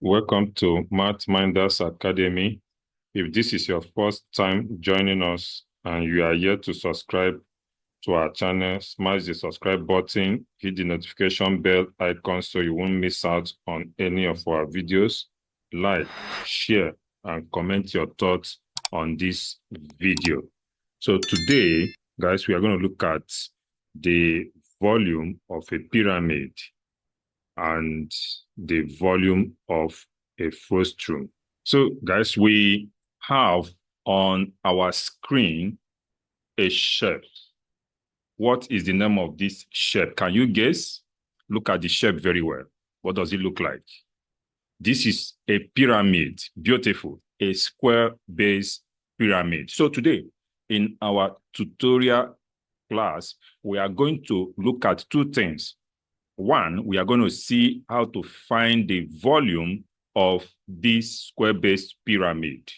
Welcome to Math Minders Academy. If this is your first time joining us and you are yet to subscribe to our channel, smash the subscribe button, hit the notification bell icon so you won't miss out on any of our videos. Like, share, and comment your thoughts on this video. So today, guys, we are going to look at the volume of a pyramid and the volume of a frustum. So, guys, we have on our screen a shape. What is the name of this shape? Can you guess? Look at the shape very well. What does it look like? This is a pyramid. Beautiful. A square-based pyramid. So today, in our tutorial class, we are going to look at two things. One, we are going to see how to find the volume of this square-based pyramid.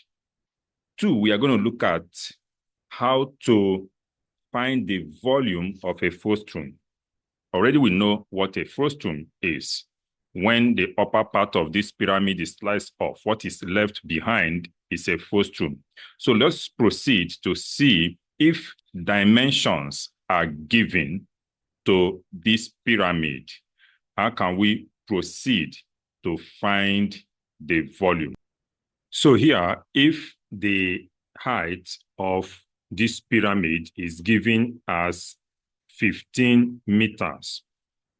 Two, we are going to look at how to find the volume of a frustum. Already we know what a frustum is. When the upper part of this pyramid is sliced off, what is left behind is a frustum. So let's proceed to see if dimensions are given to this pyramid. How can we proceed to find the volume? So here, if the height of this pyramid is given as 15 meters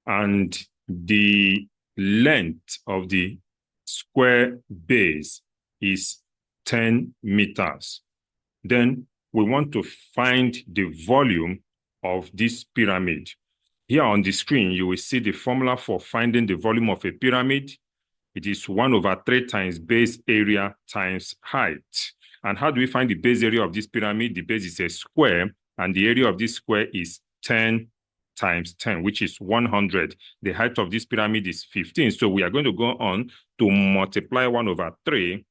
and the length of the square base is 10 meters, then we want to find the volume of this pyramid. Here on the screen, you will see the formula for finding the volume of a pyramid. It is 1/3 times base area times height. And how do we find the base area of this pyramid? The base is a square, and the area of this square is 10 times 10, which is 100. The height of this pyramid is 15. So we are going to go on to multiply 1/3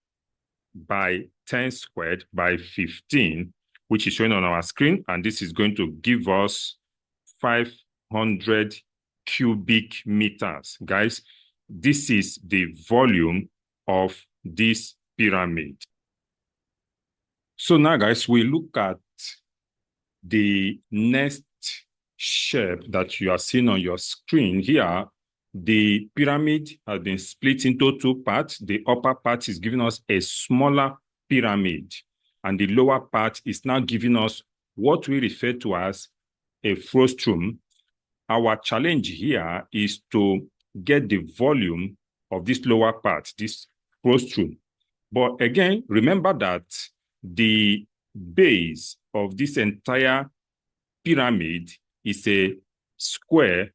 by 10 squared by 15, which is shown on our screen. And this is going to give us 500 cubic meters. Guys, this is the volume of this pyramid. So now, guys, we look at the next shape that you are seeing on your screen. Here, the pyramid has been split into two parts. The upper part is giving us a smaller pyramid, and the lower part is now giving us what we refer to as a frustum. Our challenge here is to get the volume of this lower part, this frustum. But again, remember that the base of this entire pyramid is a square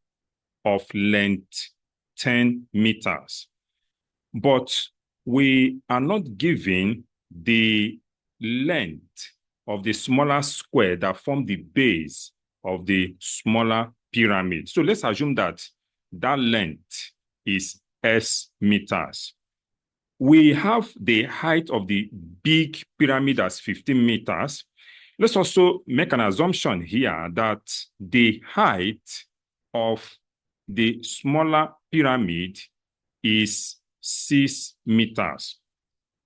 of length 10 meters. But we are not given the length of the smaller square that form the base of the smaller pyramid. So let's assume that that length is S meters. We have the height of the big pyramid as 15 meters. Let's also make an assumption here that the height of the smaller pyramid is 6 meters.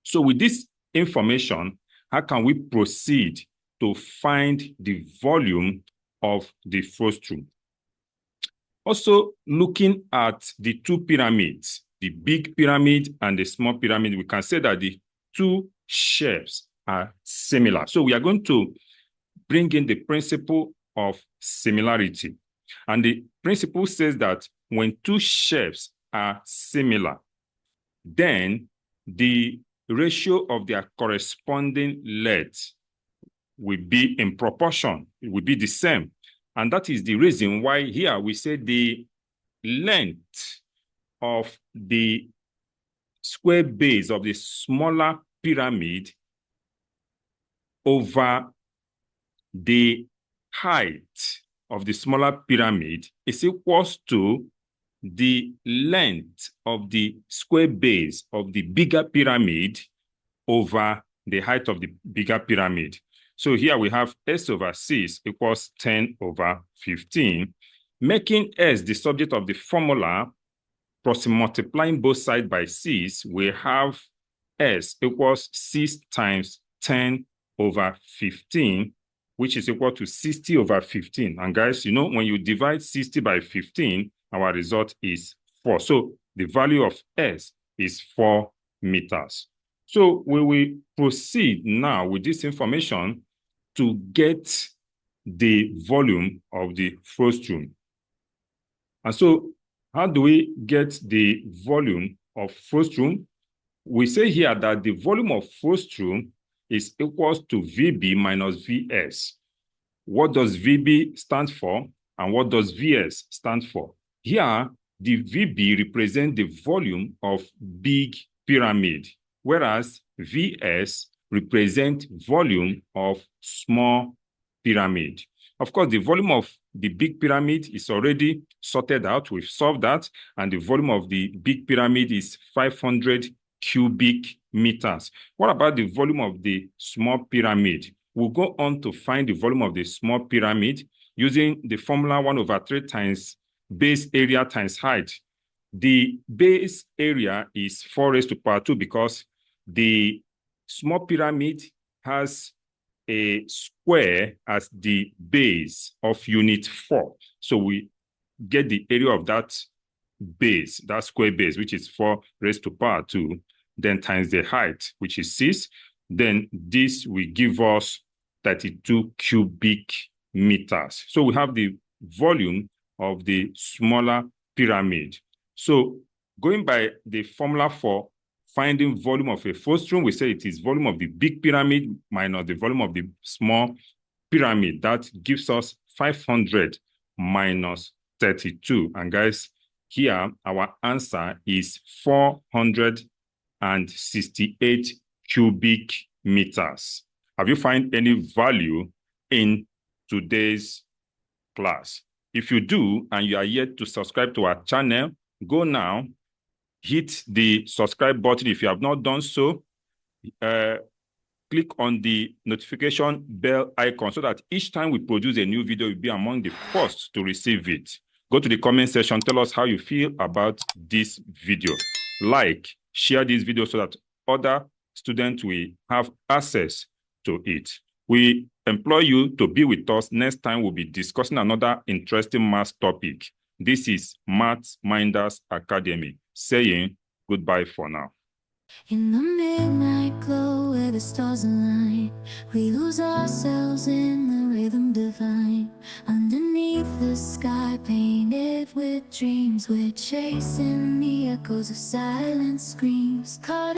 So with this information, how can we proceed to find the volume of the frustum? Also, looking at the two pyramids, the big pyramid and the small pyramid, we can say that the two shapes are similar. So we are going to bring in the principle of similarity. And the principle says that when two shapes are similar, then the ratio of their corresponding length will be in proportion. It will be the same. And that is the reason why here we say the length of the square base of the smaller pyramid over the height of the smaller pyramid is equals to the length of the square base of the bigger pyramid over the height of the bigger pyramid. So here we have S over 6 equals 10 over 15, making S the subject of the formula crossing multiplying both sides by 6, we have S equals 6 times 10 over 15, which is equal to 60 over 15. And guys, you know, when you divide 60 by 15, our result is 4. So the value of S is 4 meters. So we will proceed now with this information to get the volume of the frustum. And so how do we get the volume of frustum? We say here that the volume of frustum is equals to VB minus VS. What does VB stand for and what does VS stand for? Here, the VB represents the volume of big pyramid, whereas VS represents volume of small pyramid. Of course, the volume of the big pyramid is already sorted out. We've solved that. And the volume of the big pyramid is 500 cubic meters. What about the volume of the small pyramid? We'll go on to find the volume of the small pyramid using the formula 1/3 times base area times height. The base area is 4 raised to power 2 because the small pyramid has a square as the base of unit 4. So we get the area of that base, that square base, which is 4 raised to power 2, then times the height, which is 6. Then this will give us 32 cubic meters. So we have the volume of the smaller pyramid. So going by the formula for finding volume of a frustum, we say it is volume of the big pyramid minus the volume of the small pyramid. That gives us 500 minus 32. And guys, here our answer is 468 cubic meters. Have you found any value in today's class? If you do, and you are yet to subscribe to our channel, go now, hit the subscribe button if you have not done so. Click on the notification bell icon so that each time we produce a new video, you'll be among the first to receive it. Go to the comment section, tell us how you feel about this video. Like, share this video so that other students will have access to it. We implore you to be with us. Next time, we'll be discussing another interesting math topic. This is Maths Minders Academy, saying goodbye for now. In the midnight glow where the stars align, we lose ourselves in the rhythm divine. Underneath the sky painted with dreams, we're chasing the echoes of silent screams. Caught